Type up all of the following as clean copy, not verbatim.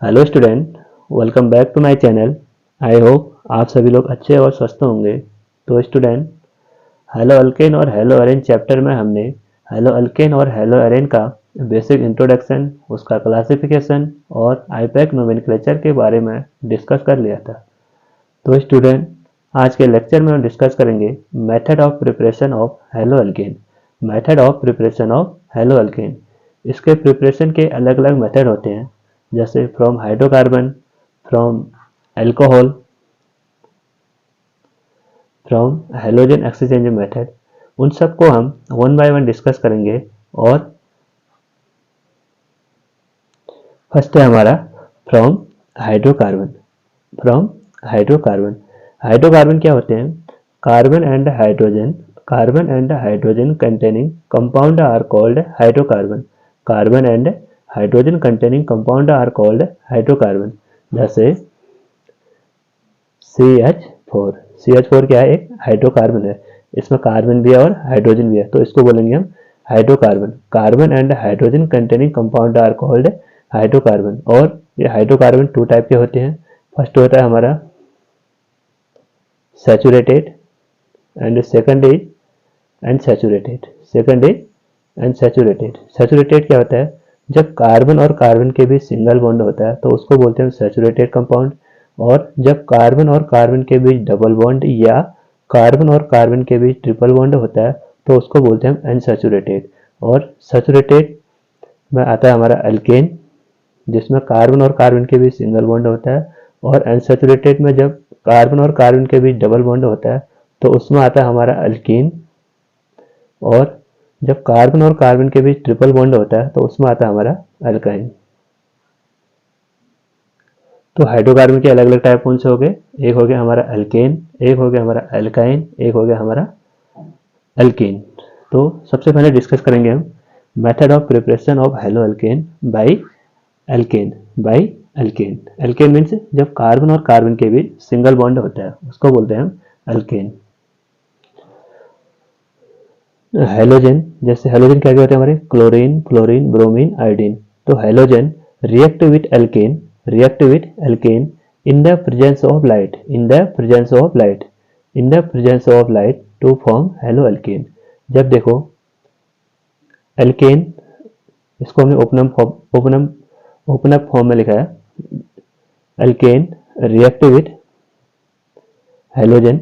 Hello student, welcome back to my channel. I hope आप सभी लोग अच्छे और स्वस्थ होंगे। तो स्टूडेंट, हेलो अल्केन और हेलो एरेन चैप्टर में हमने हेलो अल्केन और हेलो एरेन का बेसिक इंट्रोडक्शन, उसका क्लासिफिकेशन और आईपैक नोमेनक्लेचर के बारे में डिस्कस कर लिया था। तो स्टूडेंट, आज के लेक्चर में हम डिस्कस करेंगे method of preparation of hello alkane. Method of preparation of hello alkane, इसके प्रिपरेशन के अलग अलग मेथड होते हैं, जैसे from hydrocarbon, from alcohol, from halogen exchange method. उन सबको हम वन बाय वन डिस्कस करेंगे। और फर्स्ट है हमारा from hydrocarbon. From hydrocarbon, hydrocarbon क्या होते हैं? Carbon and hydrogen, carbon and hydrogen containing compound are called hydrocarbon. Carbon and hydrogen containing compound are called hydrocarbon. जैसे CH4, CH4 क्या है? एक हाइड्रोकार्बन है। इसमें कार्बन भी है और हाइड्रोजन भी है, तो इसको बोलेंगे हम hydrocarbon. Carbon and hydrogen containing compound are called hydrocarbon. और ये हाइड्रोकार्बन टू टाइप के होते हैं। फर्स्ट होता है हमारा saturated and second is unsaturated. Second is unsaturated. Saturated क्या होता है? जब कार्बन और कार्बन के बीच सिंगल बॉन्ड होता है तो उसको बोलते हैं सैचुरेटेड कंपाउंड। और जब कार्बन और कार्बन के बीच डबल बॉन्ड या कार्बन और कार्बन के बीच ट्रिपल बॉन्ड होता है तो उसको बोलते हैं अनसैचुरेटेड। और सैचुरेटेड में आता है हमारा अल्केन, जिसमें कार्बन और कार्बन के बीच सिंगल बॉन्ड होता है। और अनसैचुरेटेड में जब कार्बन और कार्बन के बीच डबल बॉन्ड होता है तो उसमें आता है हमारा अल्कीन। और जब कार्बन और कार्बन के बीच ट्रिपल बॉन्ड होता है तो उसमें आता है हमारा अल्काइन। तो हाइड्रोकार्बन के अलग अलग टाइप कौन से हो गए? एक हो गया हमारा अल्केन, एक हो गया हमारा अल्काइन, एक हो गया हमारा अल्कीन। तो सबसे पहले डिस्कस करेंगे हम method of preparation of hello alkane by alkane. By alkane, alkane means जब कार्बन और कार्बन के बीच सिंगल बॉन्ड होता है उसको बोलते हैं हम अल्केन। हेलोजन, जैसे हेलोजन क्या क्या होते हैं हमारे? Chlorine, fluorine, bromine, iodine. तो halogen react with alkane, react with alkane in the presence of light, in the presence of light, in the presence of light to form halo alkane. जब देखो alkane, इसको हमने open up form में लिखा है। Alkane react with halogen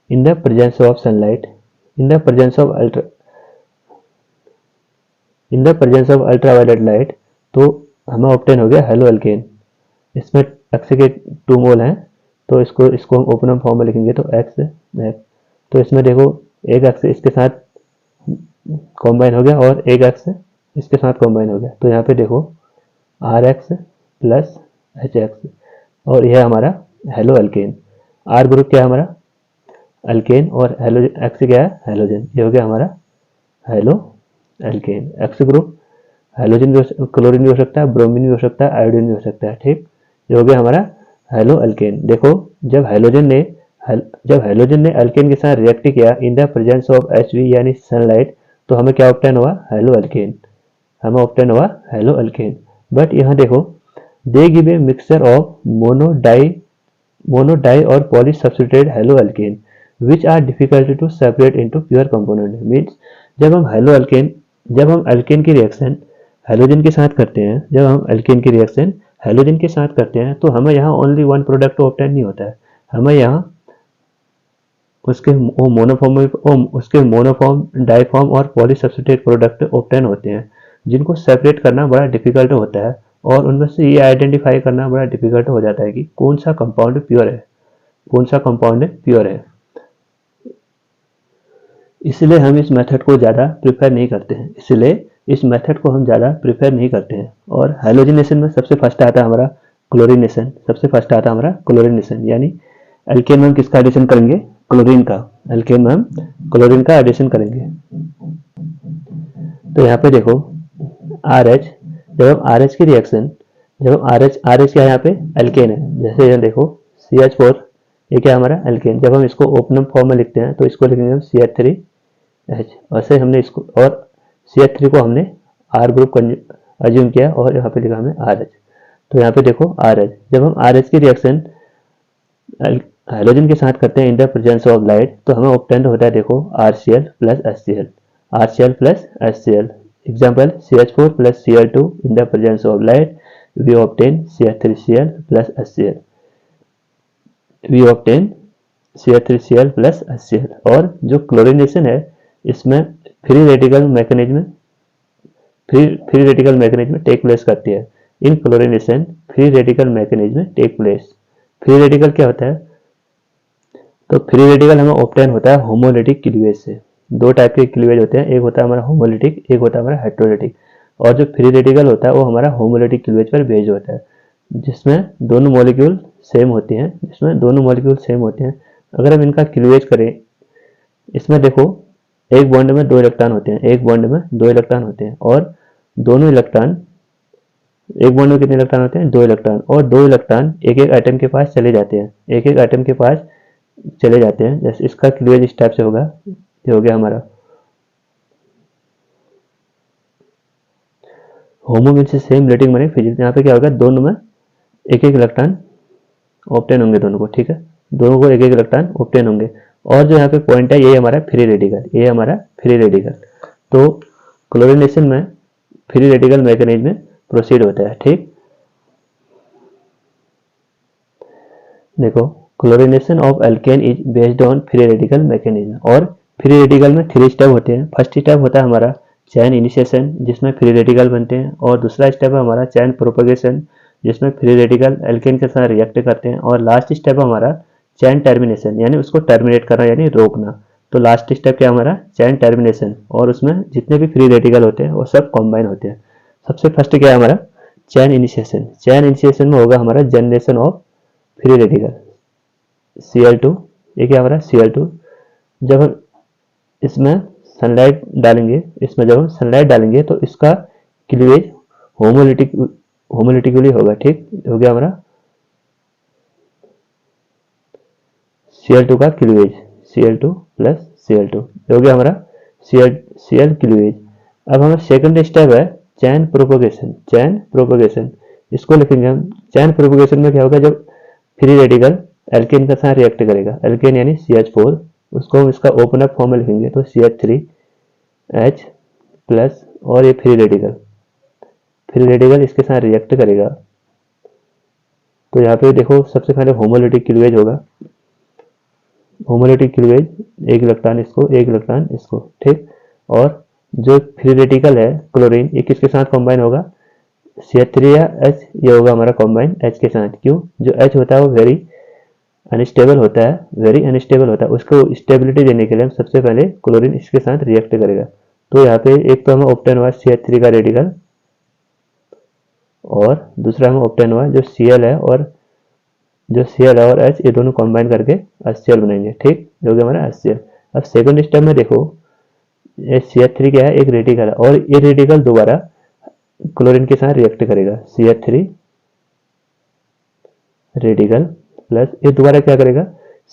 in the presence of sunlight, in the presence of ultraviolet light, तो हमें obtain हो गया हेलो अल्केन। इसमें एक्स के 2 मोल हैं, तो इसको हम ओपन फॉर्म में लिखेंगे तो एक्स एक्स। तो इसमें देखो एक एक्स इसके साथ कॉम्बाइन हो गया और एक एक्स इसके साथ कॉम्बाइन हो गया, तो यहाँ पे देखो R X plus H X, और यह हमारा हेलो अल्केन। आर ग्रुप क्या है हमारा? अल्केन, और हेलो एक्स क्या है? हेलोजन। ये हो गया हमारा hello alkane. X group halogen भी क्लोरीन भी हो सकता है, ब्रोमीन भी हो सकता है, आयोडीन भी हो सकता है। ठीक, ये हो गया हमारा हेलो अल्केन। देखो जब हेलोजन ने अल्केन के साथ रिएक्ट किया in the presence of HV यानी सनलाइट, तो हमें क्या ऑप्टेन हुआ? Haloalkane. हमें ऑप्टेन हुआ हेलो अल्केन। बट यहाँ देखो they give a mixture of mono di और poly substituted haloalkane which are difficult to separate into pure component। Means जब हम अल्केन की रिएक्शन हेलोजन के साथ करते हैं, जब हम अल्केन की रिएक्शन हेलोजन के साथ करते हैं तो हमें यहाँ ओनली वन प्रोडक्ट ऑब्टेन नहीं होता है। हमें यहाँ उसके मोनोफॉर्म, डाइफॉर्म और पॉलीसब्स्टिट्यूटेड प्रोडक्ट ऑब्टेन होते हैं, जिनको सेपरेट करना बड़ा डिफिकल्ट होता है। और उनमें से ये आइडेंटिफाई करना बड़ा डिफिकल्ट हो जाता है कि कौन सा कंपाउंड प्योर है, कौन सा कंपाउंड प्योर है। इसलिए हम इस मेथड को ज़्यादा प्रिफर नहीं करते हैं, और हेलोजिनेशन में सबसे फर्स्ट आता है हमारा क्लोरीनेशन। यानी अल्केन में हम किसका एडिशन करेंगे? क्लोरीन का। अल्केन में हम क्लोरीन का एडिशन करेंगे। तो यहाँ पे देखो RH, जब हम RH की रिएक्शन, जब हम RH क्या है यहाँ पे? अल्केन है। जैसे यहाँ देखो CH4, ये क्या हमारा? अल्केन। जब हम इसको ओपन फॉर्म में लिखते हैं तो इसको लिखेंगे हम CH3H। वैसे हमने इसको, और CH3 को हमने R ग्रुप अज्यूम किया और यहाँ पे लिखा हमने RH। तो यहाँ पे देखो RH, जब हम RH की रिएक्शन हाइड्रोजन के साथ करते हैं in the presence of light, तो हमें ऑब्टेन होता है देखो RCl plus HCl, RCl plus HCl। Example CH4 plus Cl2 in the presence of light we obtain CH3Cl plus HCl, we obtain CH3Cl plus HCl। और जो chlorination है इसमें free radical mechanism take place करती है। In chlorination free radical mechanism take place. Free radical क्या होता है? तो फ्री रेडिकल हमें ऑब्टेन होता है होमोलिटिक क्लीवेज से। दो टाइप के क्लीवेज होते हैं, एक होता है हमारा होमोलिटिक, एक होता है हमारा हेट्रोलिटिक। और जो फ्री रेडिकल होता है वो हमारा होमोलिटिक क्लीवेज पर बेस्ड होता है, जिसमें दोनों मॉलिक्यूल सेम होते हैं। अगर हम इनका क्लीवेज करें, इसमें देखो एक बॉन्ड में 2 इलेक्ट्रॉन होते हैं, और दोनों इलेक्ट्रॉन, एक बॉन्ड में कितने इलेक्ट्रॉन होते हैं? 2 इलेक्ट्रॉन, और 2 इलेक्ट्रॉन एक एक एटम के पास चले जाते हैं। जैसे इसका क्लीवेज इस टाइप से होगा, ये हो गया हमारा होमो मीन्स सेम, रिलेटिव माने फिजिक्स। यहाँ पे क्या होगा? दोनों में एक एक इलेक्ट्रॉन ऑब्टेन होंगे दोनों को, ठीक है, दोनों को एक एक इलेक्ट्रॉन ऑब्टेन होंगे। और जो यहाँ पे पॉइंट है ये हमारा फ्री रेडिकल, तो क्लोरीनेशन में फ्री रेडिकल मैकेनिज्म में प्रोसीड होता है, ठीक। देखो chlorination of alkane is based on free radical mechanism. और फ्री रेडिकल में 3 स्टेप होते हैं। फर्स्ट स्टेप होता है हमारा चैन इनिशिएशन, जिसमें फ्री रेडिकल बनते हैं, और दूसरा स्टेप है हमारा चैन प्रोपगेशन, जिसमें फ्री रेडिकल एल्केन के साथ रिएक्ट करते हैं, और लास्ट स्टेप हमारा चैन टर्मिनेशन, यानी उसको टर्मिनेट करना, यानी रोकना। तो लास्ट स्टेप क्या हमारा? चैन टर्मिनेशन, और उसमें जितने भी फ्री रेडिकल होते हैं वो सब कॉम्बाइन होते हैं। सबसे फर्स्ट क्या है हमारा? चैन इनिशिएशन में होगा हमारा generation of free radical Cl2। ये क्या हमारा? Cl2। जब हम इसमें सनलाइट डालेंगे तो इसका क्लीवेज होमोलिटिकली होगा, ठीक। हो गया हमारा Cl2 का क्लीवेज, Cl2 प्लस Cl2 हो गया हमारा Cl क्लीवेज। अब हमारा सेकंड स्टेप है चैन प्रोपोगेशन। इसको लिखेंगे हम। चैन प्रोपोगेशन में क्या होगा? जब फ्री रेडिकल एल्केन के साथ रिएक्ट करेगा, एल्केन यानी CH4, उसको हम इसका ओपन अप फॉर्म में लिखेंगे तो CH3H प्लस, और ये फ्री रेडिकल इसके साथ रिएक्ट करेगा, तो यहाँ पे देखो सबसे पहले होमोलिटिक क्लीवेज होगा। एक इलेक्ट्रॉन इसको, ठीक। और जो फ्री रेडिकल है क्लोरीन, ये किसके साथ कॉम्बाइन होगा? CH3 या H, ये होगा हमारा कॉम्बाइन H के साथ। क्यों? जो H होता है वो वेरी अनस्टेबल होता है। उसको स्टेबिलिटी देने के लिए हम सबसे पहले क्लोरीन इसके साथ रिएक्ट करेगा। तो यहाँ पे एक तो हमें ऑब्टेन हुआ CH3 का रेडिकल, और दूसरा हमें ऑब्टेन हुआ जो Cl है और H, ये दोनों कॉम्बाइन करके HCl बनाएंगे, ठीक। जो कि हमारा HCl। अब सेकंड स्टेप में देखो, ये CH3 क्या है? एक रेडिकल है, और ये रेडिकल दोबारा क्लोरीन के साथ रिएक्ट करेगा। CH3 रेडिकल प्लस, ये दोबारा क्या करेगा?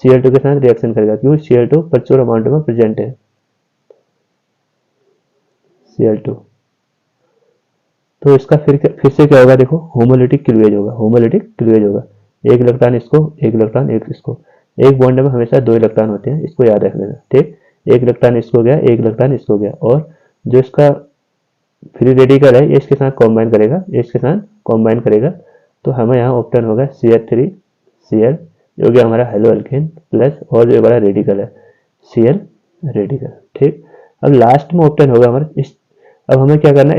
Cl2 के साथ रिएक्शन करेगा, क्योंकि Cl2 प्रचुर अमाउंट में प्रेजेंट है। Cl2, तो इसका फिर से क्या होगा? देखो होमोलिटिक क्लीवेज होगा। एक इलेक्ट्रॉन इसको, एक बॉन्ड में हमेशा 2 इलेक्ट्रॉन होते हैं, इसको याद रख लेना, ठीक। एक इलेक्ट्रॉन इसको गया, और जो इसका फ्री रेडिकल है ये इसके साथ कॉम्बाइन करेगा, तो हमें यहाँ ऑप्शन होगा CH3Cl, जो कि हमारा हेलो एल्केन प्लस, और जो हमारा रेडिकल है Cl रेडिकल, ठीक। अब लास्ट में ऑप्शन होगा हमारा अब हमें क्या करना है?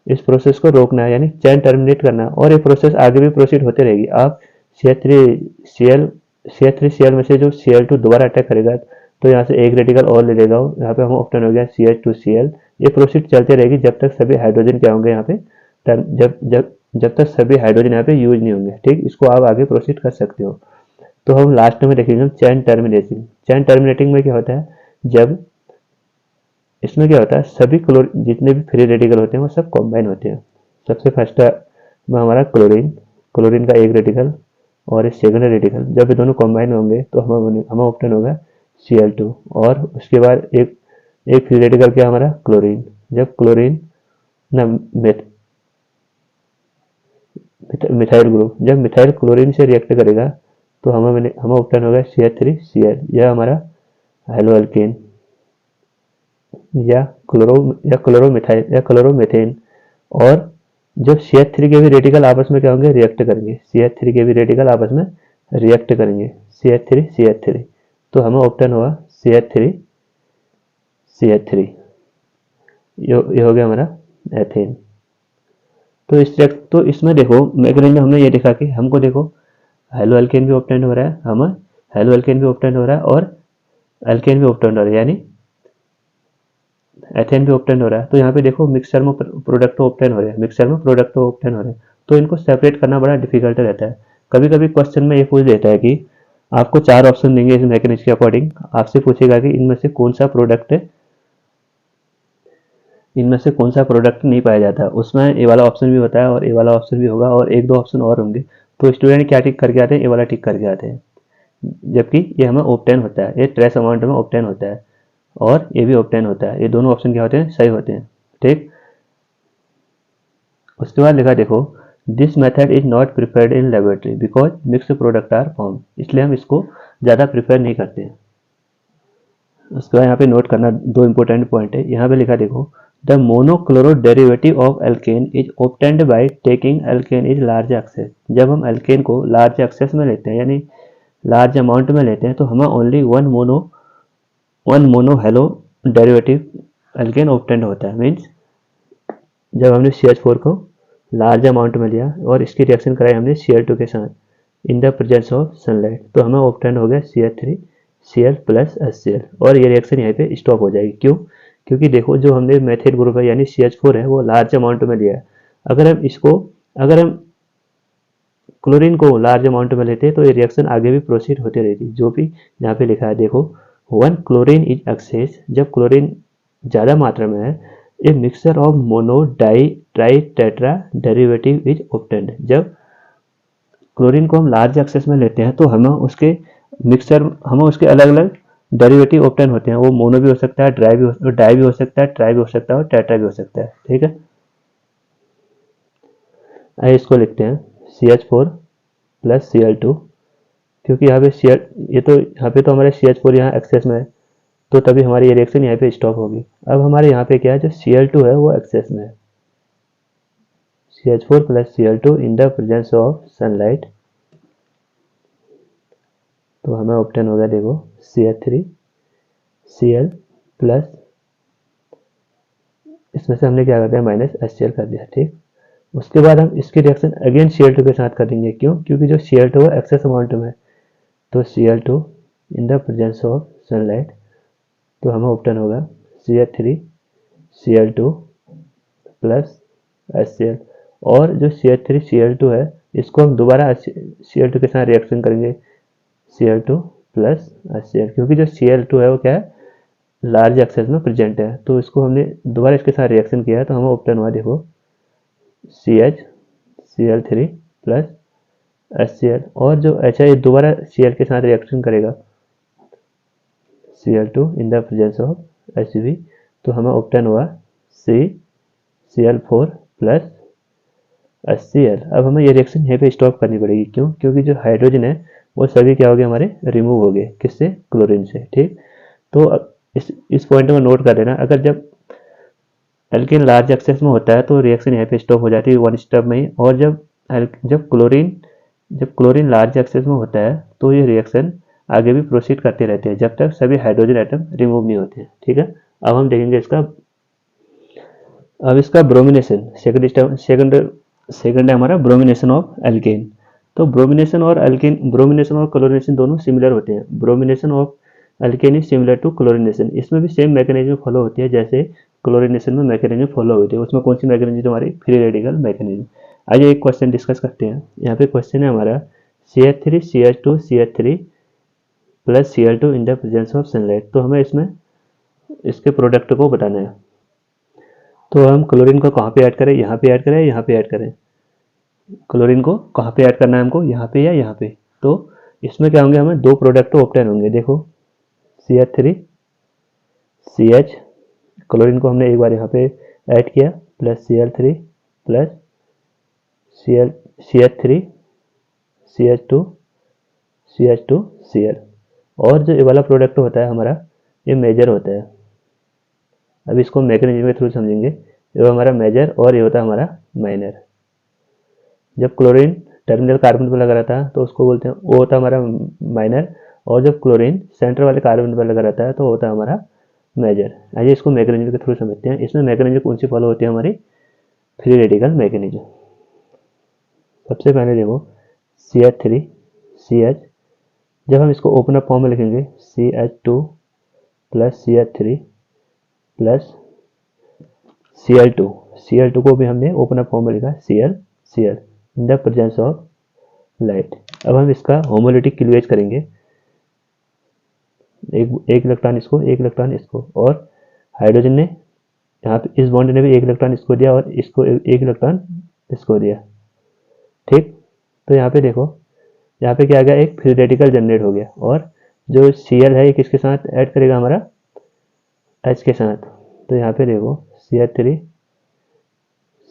इस प्रोसेस को रोकना है, यानी चैन टर्मिनेट करना है, और ये प्रोसेस आगे भी प्रोसीड होते रहेगी। आप CH3Cl में से जो Cl2 दोबारा अटैक करेगा, तो यहाँ से एक रेडिकल और ले लेगा, यहाँ पे हम ऑप्शन हो गया CH2Cl। ये प्रोसीड चलते रहेगी जब तक सभी हाइड्रोजन क्या होंगे यहाँ पे, जब तक सभी हाइड्रोजन यहाँ पे यूज नहीं होंगे, ठीक। इसको आप आगे प्रोसीड कर सकते हो। तो हम लास्ट में देखेंगे चैन टर्मिनेटिंग में क्या होता है? जब इसमें क्या होता है? सभी जितने भी फ्री रेडिकल होते हैं वो सब कॉम्बाइन होते हैं। सबसे फर्स्ट में हमारा क्लोरीन का एक रेडिकल और एक सेकंड रेडिकल, जब ये दोनों कॉम्बाइन होंगे तो हमें ऑप्शन होगा Cl2, और उसके बाद एक फ्री रेडिकल क्या हमारा? क्लोरीन। जब क्लोरीन ना मिथाइल ग्रुप जब मिथाइल क्लोरीन से रिएक्ट करेगा तो हमें ऑप्टेन होगा CH3Cl। यह हमारा हेलो अल्केन या क्लोरोमिथाइल या क्लोरोमीथेन। और जब CH3 के भी रेडिकल आपस में क्या होंगे, रिएक्ट करेंगे, CH3 के भी रेडिकल आपस में रिएक्ट करेंगे, CH3 तो हमें ऑप्टेन हुआ CH3 ये हो गया हमारा एथेन। तो इसमें देखो मैकेनिज्म हमने ये देखा कि हमको देखो हेलो अल्केन भी ऑप्टेन हो रहा है, हमें हेलो अल्केन भी ऑप्टेन हो रहा है और अल्केन भी ऑप्टेन हो रहा है, यानी एथेन भी ऑप्टेन हो रहा है। तो यहाँ पे देखो मिक्सचर में प्रोडक्ट ऑप्टेन हो रहे हैं, मिक्सचर में प्रोडक्ट ऑप्टेन हो रहे हैं, तो इनको सेपरेट करना बड़ा डिफिकल्ट रहता है। कभी कभी क्वेश्चन में ये पूछ देता है कि आपको 4 ऑप्शन देंगे इस मैकेनिज्म के अकॉर्डिंग, आपसे पूछेगा कि इनमें से कौन सा प्रोडक्ट नहीं पाया जाता। उसमें ए वाला ऑप्शन भी होता है और ए वाला ऑप्शन भी होगा और 1-2 ऑप्शन और होंगे। तो स्टूडेंट क्या टिक करके आते हैं, ए वाला टिक करके आते हैं, जबकि ये हमें ऑप्टेन होता है, ये ट्रेस अमाउंट में ऑप्टेन होता है और ये भी ऑप्टेन होता है। ये दोनों ऑप्शन क्या होते हैं, सही होते हैं। ठीक, उसके बाद लिखा देखो this method is not preferred in laboratory because mix product are form, इसलिए हम इसको ज़्यादा प्रिफर नहीं करते हैं। उसके बाद यहाँ पे नोट करना 2 इंपॉर्टेंट पॉइंट है। यहाँ पे लिखा देखो the monochloro derivative of alkane is obtained by taking alkane is large excess. जब हम एल्केन को लार्ज एक्सेस में लेते हैं यानी लार्ज अमाउंट में लेते हैं तो हमें only one monohalo derivative alkane obtained होता है। मीन्स जब हमने CH4 को लार्ज अमाउंट में लिया और इसकी रिएक्शन कराई हमने Cl2 के साथ इन द प्रेजेंस ऑफ सनलाइट, तो हमें ऑब्टेन हो गया CH3Cl प्लस HCl और ये रिएक्शन यहाँ पे स्टॉप हो जाएगी। क्यों? क्योंकि देखो जो हमने मेथिल ग्रुप है यानी CH4 है वो लार्ज अमाउंट में लिया है। अगर हम क्लोरीन को लार्ज अमाउंट में लेते हैं तो ये रिएक्शन आगे भी प्रोसीड होती रहेगी। जो भी यहाँ पे लिखा है देखो 1 क्लोरीन इज एक्सेस, जब क्लोरीन ज़्यादा मात्रा में है ए mixture of mono di tri tetra derivative is obtained. जब क्लोरीन को हम लार्ज एक्सेस में लेते हैं तो हमें उसके अलग अलग डेरिवेटिव ऑब्टेन होते हैं। वो मोनो भी हो सकता है, डाई भी हो सकता है, ट्राई भी हो सकता है और टेट्रा भी हो सकता है। ठीक है, आइए इसको लिखते हैं CH4 प्लस Cl2, क्योंकि यहाँ पे तो हमारे CH4 यहाँ एक्सेस में है तो तभी हमारी ये रिएक्शन यहाँ पे स्टॉप होगी। अब हमारे यहाँ पे क्या है, जो Cl2 है वो एक्सेस में है, CH4 plus Cl2 in the presence of sunlight, तो हमें ऑब्टेन हो गया देखो CH3Cl प्लस, इसमें से हमने क्या कर दिया माइनस HCl कर दिया। ठीक, उसके बाद हम इसकी रिएक्शन अगेन Cl2 के साथ करेंगे। क्यों? क्योंकि जो Cl2 है एक्सेस अमाउंट में है, तो Cl2 in the presence of sunlight, तो हमें ऑब्टेन होगा CH3Cl2 प्लस HCl। और जो CH3Cl2 है इसको हम दोबारा Cl2 के साथ रिएक्शन करेंगे, Cl2 प्लस HCl, क्योंकि जो Cl2 है वो क्या है, लार्ज एक्सेस में प्रेजेंट है। तो इसको हमने दोबारा इसके साथ रिएक्शन किया है तो हमें ऑब्टेन हुआ देखो CH Cl3 प्लस HCl, और जो H है दोबारा Cl के साथ रिएक्शन करेगा Cl2 in the presence of Hb, तो हमें ऑब्टेन हुआ Cl4 प्लस HCl। अब हमें ये रिएक्शन यहाँ पे स्टॉप करनी पड़ेगी। क्यों? क्योंकि जो हाइड्रोजन है वो सभी क्या हो गए हमारे, रिमूव हो गए, किससे, क्लोरीन से। ठीक, तो इस पॉइंट में नोट कर लेना, अगर जब एल्केन लार्ज एक्सेस में होता है तो रिएक्शन यहाँ पे स्टॉप हो जाती है 1 स्टेप में ही, और जब क्लोरीन लार्ज एक्सेस में होता है तो ये रिएक्शन आगे भी प्रोसीड करते रहते हैं जब तक सभी हाइड्रोजन एटम रिमूव नहीं होते हैं। ठीक है, अब हम देखेंगे इसका ब्रोमिनेशन। सेकंड है हमारा ब्रोमिनेशन ऑफ एल्केन। तो ब्रोमिनेशन और क्लोरीनेशन दोनों सिमिलर होते हैं। Bromination of alkane is similar to chlorination, इसमें भी सेम मैकेनिज्म फॉलो होती है जैसे क्लोरीनेशन में मैकेनिज्म फॉलो होती है। उसमें कौन सी मैकेनिज्म, हमारी फ्री रेडिकल मैकेनिज्म। आइए एक क्वेश्चन डिस्कस करते हैं। यहाँ पे क्वेश्चन है हमारा CH3 plus Cl2 in the presence of sunlight, तो हमें इसमें इसके प्रोडक्ट को बताना है। तो हम क्लोरीन को कहाँ पे ऐड करें, यहाँ पे ऐड करें, यहाँ पे ऐड करें। क्लोरीन को कहाँ पे ऐड करना है हमको, यहाँ पे या यहाँ पे। तो इसमें क्या होंगे, हमें 2 प्रोडक्ट ऑब्टेन होंगे। देखो CH3CH, क्लोरीन को हमने एक बार यहाँ पे ऐड किया plus Cl3 plus CH3 CH2 CH2 Cl। और जो ये वाला प्रोडक्ट होता है हमारा, ये मेजर होता है। अब इसको मैकेनिज्म के थ्रू समझेंगे। ये हमारा मेजर और ये होता है हमारा माइनर। जब क्लोरीन टर्मिनल कार्बन पर लगा रहता है तो उसको बोलते हैं, वो होता है हमारा माइनर। और जब क्लोरीन सेंटर वाले कार्बन पर लगा रहता है तो होता है हमारा मेजर। आइए इसको मैकेनिज्म के थ्रू समझते हैं। इसमें मैकेनिज्म कौन सी फॉलो होती है हमारी? Free radical mechanism. सबसे पहले देखो CH3 CH, जब हम इसको ओपन अप फॉर्म में लिखेंगे CH2 plus CH3 plus Cl2 को भी हमने ओपन अप फॉर्म में लिखा Cl in the presence of light. अब हम इसका होमोलिटिक क्लीवेज करेंगे, एक इलेक्ट्रॉन इसको, एक इलेक्ट्रॉन इसको, और हाइड्रोजन ने यहाँ पे इस बॉन्ड ने भी एक इलेक्ट्रॉन इसको दिया और इसको एक इलेक्ट्रॉन इसको दिया। ठीक, तो यहाँ पे देखो, यहाँ पे क्या आ गया, एक फ्री रेडिकल जनरेट हो गया। और जो Cl है ये किसके साथ ऐड करेगा? हमारा H के साथ। तो यहाँ पे देखो CH3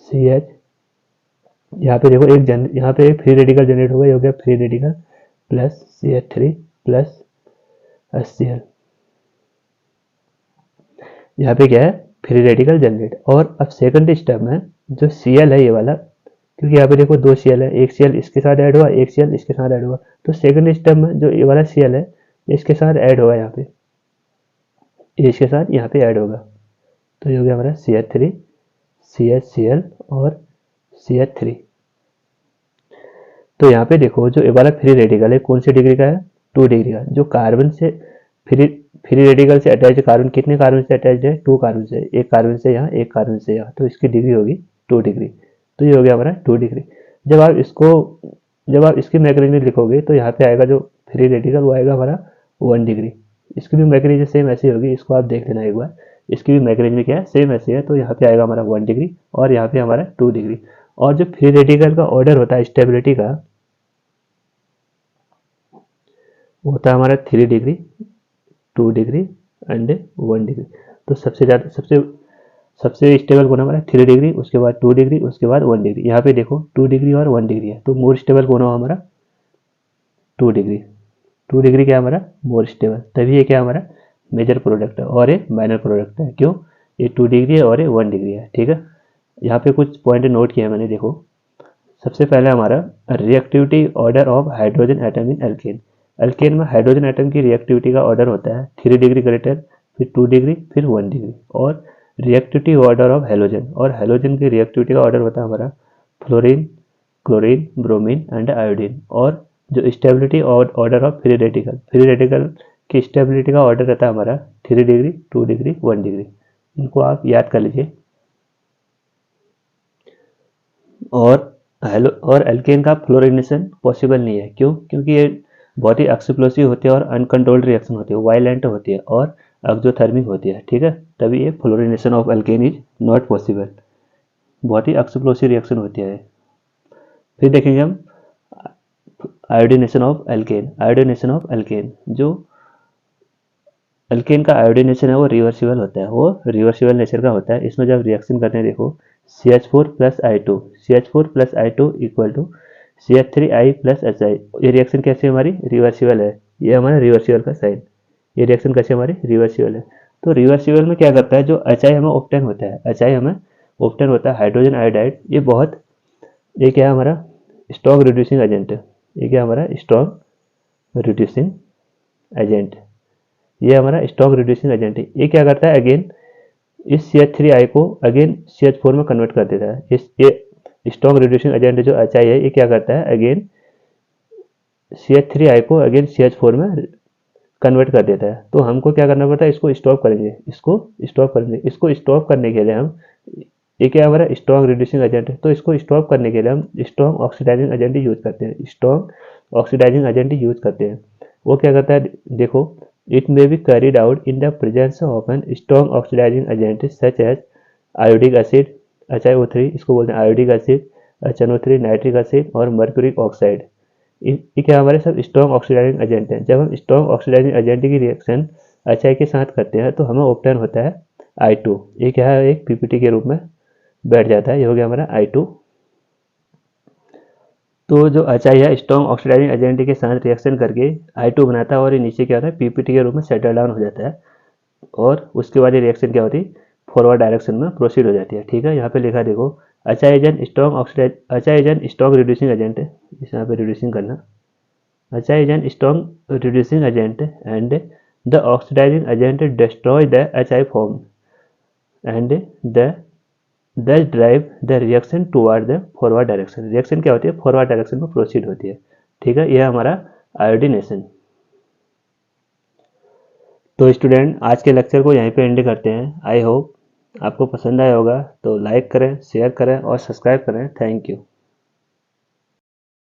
CH, यहाँ पे देखो यहाँ पे एक फ्री रेडिकल जनरेट होगा, ये हो गया free radical plus CH3 plus HCl। यहाँ पे क्या है? Free radical generate. और अब सेकंड स्टेप में जो Cl है ये वाला, क्योंकि यहाँ पे देखो दो Cl है, एक Cl इसके साथ ऐड हुआ, एक Cl इसके साथ ऐड हुआ, तो सेकंड स्टेप में जो ये वाला Cl है इसके साथ ऐड होगा, यहाँ पे इसके साथ यहाँ पे ऐड होगा। तो ये हो गया हमारा CH3 CHCl और CH3। तो यहाँ पे देखो जो ये वाला फ्री रेडिकल है कौन सी डिग्री का है? 2 डिग्री का। जो कार्बन से फ्री रेडिकल से अटैच कार्बन कितने कार्बन से अटैच है? 2 कार्बन से, एक कार्बन से यहाँ, एक कार्बन से यहाँ, तो इसकी डिग्री होगी 2 डिग्री। तो ये हो गया हमारा 2 डिग्री। जब आप इसकी मैकेनिज्म लिखोगे तो यहाँ पे आएगा जो फ्री रेडिकल वो आएगा हमारा 1 डिग्री। इसकी भी मैकेनिज्म सेम ऐसी होगी, इसको आप देख लेना एक बार। इसकी भी मैकेनिज्म क्या है? सेम ऐसी है। तो यहाँ पे आएगा हमारा 1 डिग्री और यहाँ पे हमारा 2 डिग्री। और जो फ्री रेडिकल का ऑर्डर होता है स्टेबिलिटी का, वो होता है हमारा 3 डिग्री 2 डिग्री एंड 1 डिग्री। तो सबसे स्टेबल कौन है हमारा? 3 डिग्री, उसके बाद 2 डिग्री, उसके बाद 1 डिग्री। यहाँ पे देखो 2 डिग्री और 1 डिग्री है, तो मोर स्टेबल कौन हो हमारा? 2 डिग्री। 2 डिग्री क्या है हमारा? More stable. तभी ये क्या हमारा मेजर प्रोडक्ट है और ये माइनर प्रोडक्ट है। क्यों? ये 2 डिग्री है और ये 1 डिग्री है। ठीक है, यहाँ पे कुछ पॉइंट नोट किया मैंने। देखो सबसे पहले हमारा reactivity order of hydrogen atom in alkane. Alkane में हाइड्रोजन एटम की रिएक्टिविटी का ऑर्डर होता है 3 डिग्री ग्रेटर, फिर 2 डिग्री, फिर 1 डिग्री। और रिएक्टिविटी ऑर्डर ऑफ हेलोजन, और हेलोजन की रिएक्टिविटी का ऑर्डर होता है हमारा fluorine, chlorine, bromine and iodine. और जो stability order of free radical की स्टेबिलिटी का ऑर्डर रहता है हमारा 3 डिग्री 2 डिग्री 1 डिग्री। इनको आप याद कर लीजिए। और एल्केन का फ्लोरिनेशन पॉसिबल नहीं है। क्यों? क्योंकि ये बहुत ही एक्सप्लोसिव होती है और अनकंट्रोल्ड रिएक्शन होती है, वायलेंट होती है और एक्सोथर्मिक होती है। ठीक है, तभी ये fluorination of alkane is not possible. बहुत ही एक्सप्लोसिव रिएक्शन होती है। फिर देखेंगे हम आयोडीनेशन ऑफ एल्केन। जो एल्केन का आयोडीनेशन है वो रिवर्सिबल होता है, वो रिवर्सिबल नेचर का होता है। इसमें जब रिएक्शन करते हैं देखो CH4 plus I2 equal to CH3I plus HI। ये रिएक्शन कैसे हमारी? रिवर्सिबल है। ये हमारा रिवर्सिबल का साइन। ये रिएक्शन कैसे हमारी? रिवर्सिबल है। तो रिवर्सिबल में क्या करता है? जो HI हमें ऑब्टेन होता है हाइड्रोजन आयोडाइड। ये क्या है हमारा? Strong reducing agent. ये क्या हमारा? Strong reducing agent. ये हमारा स्ट्रॉन्ग रिड्यूसिंग एजेंट है। ये क्या करता है? अगेन इस CH3I को अगेन CH4 में कन्वर्ट कर देता है। ये स्ट्रॉन्ग रिड्यूसिंग एजेंट जो HI है, ये क्या करता है? अगेन CH3I को अगेन CH4 में कन्वर्ट कर देता है। तो हमको क्या करना पड़ता है? इसको स्टॉप करेंगे। इसको स्टॉप करने के लिए हम, ये क्या हमारा? स्ट्रॉन्ग रिड्यूसिंग एजेंट है। तो इसको स्टॉप करने के लिए हम स्ट्रॉन्ग ऑक्सीडाइजिंग एजेंट यूज करते हैं। वो क्या करता है? देखो, it may be carried out in the presence of an strong oxidizing agent such as iodic acid HiO3, इसको बोलते हैं iodic acid, HNO3 nitric acid और मर्क्यूरिक ऑक्साइड। ये क्या हमारे सब स्ट्रॉन्ग ऑक्सीडाइजिंग एजेंट हैं। जब हम स्ट्रॉन्ग ऑक्सीडाइजिंग एजेंट की रिएक्शन HI के साथ करते हैं तो हमें ऑब्टेन होता है I2। ये क्या है? एक PPT के रूप में बैठ जाता है। ये हो गया हमारा I2। तो जो HI है स्ट्रॉन्ग ऑक्सीडाइजिंग एजेंट के साथ रिएक्शन करके I2 बनाता है और ये नीचे क्या होता है PPT के रूप में सेटल डाउन हो जाता है और उसके बाद ये रिएक्शन क्या होती है फॉरवर्ड डायरेक्शन में प्रोसीड हो जाती है। ठीक है, यहाँ पे लिखा देखो HI agent strong oxidise, HI agent strong reducing agent है, इस यहाँ पे रिड्यूसिंग करना, HI agent strong reducing agent and the oxidising agent destroy the HI form and the thus drive the reaction toward the forward direction। Reaction क्या होती है forward direction में proceed होती है। ठीक है, यह हमारा आयोडीनेशन। तो स्टूडेंट आज के लेक्चर को यहीं पे एंड करते हैं। आई होप आपको पसंद आया होगा, तो लाइक करें, शेयर करें और सब्सक्राइब करें। Thank you.